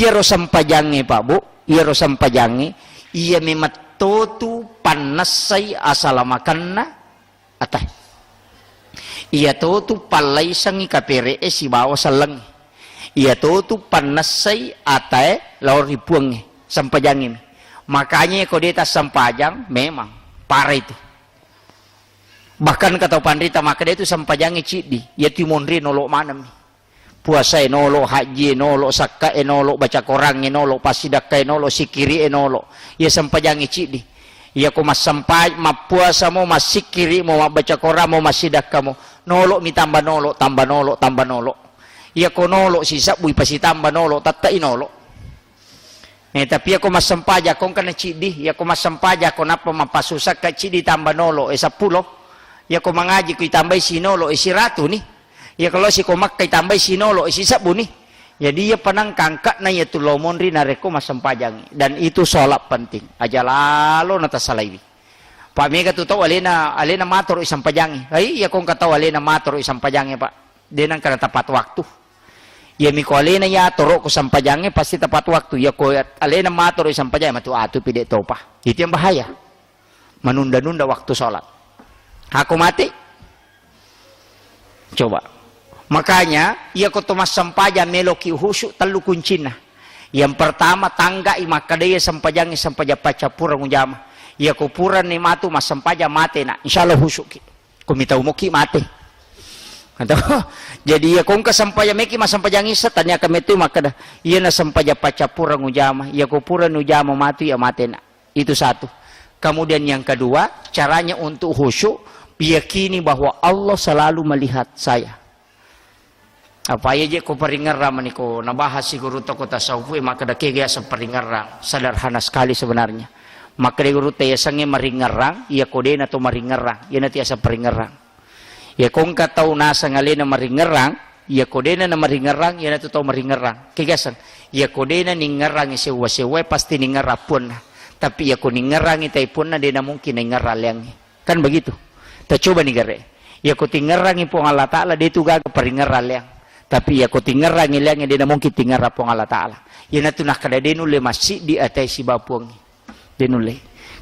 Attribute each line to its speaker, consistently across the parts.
Speaker 1: iya ro sampajange Pak Bu, iya ro sampajange iya mematotu panasai asalamakanna atah iya totu palai sangi kapere si bawa salang iya totu panasai atae laur dibuang sampajange. Makanya kodeta sampajang memang parah itu. Bahkan kata pandita maka dia itu sampajangnya cidi ya timonri nolok manam puasa nolok haji nolok sakka nolok baca Quran nolok pasidakka nolok sikiri nolok ya sampajangnya cidi ya ko mas sampai ma puasa mo mas sikiri mo baca Quran mo masidakka mo nolok mi tambah nolok tambah nolok tambah nolok ya ko nolok sisa bui pasi tambah nolok tatta inolok. Tapi ako masampaja kung kana cidi, ako masampaja kung napa mapasusak ka cidi tambah nolo 10. Ya ko mangaji ko itambay sinolo 100 ni. Ya kalau si komak kay tambay sinolo 10 ni. Jadi ya panangkangka na ya tulomon rin nareko masampajang dan itu sholat penting. Aja lalo natasalay. Pami katuto alena matur isang pajangi. Ay ya kung kataw alena matur isang pajangi Pak. Dinang kana tapat waktu. Ya miko alena ya toro ko sampajange pasti tepat waktu ya ko alena matur sampajange matu atu pide topa. Itu yang bahaya. Menunda-nunda waktu sholat. Aku mati. Coba. Makanya ya ko tumas sampaja meloki husyuk telu kuncina. Yang pertama tangga imakadaya sampajange sampaja pacapura ngujama. Ya ko pura ni matu mas sampaja mate na. Insyaallah husyuk. Kumita umuki mate. Jadi ya kung kasampaya meki masampajangi tanya kami itu maka dah iya na sampaja pacapura ngujama ya ko pura ngujama matu ya mate na. Itu satu. Kemudian yang kedua caranya untuk khusyuk yakini bahwa Allah selalu melihat saya. Apa aja ko peringaran maniko nabahas si guru toko tasawuf maka dah kaya sa peringaran sederhana sekali sebenarnya. Maka guru taya sange maringarang iya ko din atau maringarang iya na tiya sa peringaran. Ya kung kataw nasa ngalina maringarang, ya kodena na maringarang, ya natuto maringarang. Kigasan, ya kodena ningarang sewa-sewa pasti ningarapun na. Tapi ya kung ningarang itay pun na di na mungkin ningaralang. Kan begitu. Ta coba nigare. Ya kung tingarang po ng Allah Ta'ala, dito gaga paringaralang. Tapi ya kung tingarang ilang, di na mungkin tingarap po ng Allah Ta'ala. Ya natunak kada dinuli masih di atay si bapuang. Dinuli.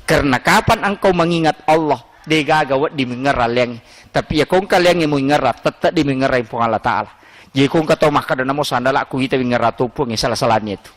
Speaker 1: Karena kapan engkau mengingat Allah, di gagawat di mingaralang. Tapi ya kung kalian yang mengarap tetap di mengarai pun Allah Ta'ala. Jadi kung kata maka dan namo sandala aku kita mengarap tu pun salah-salahnya itu.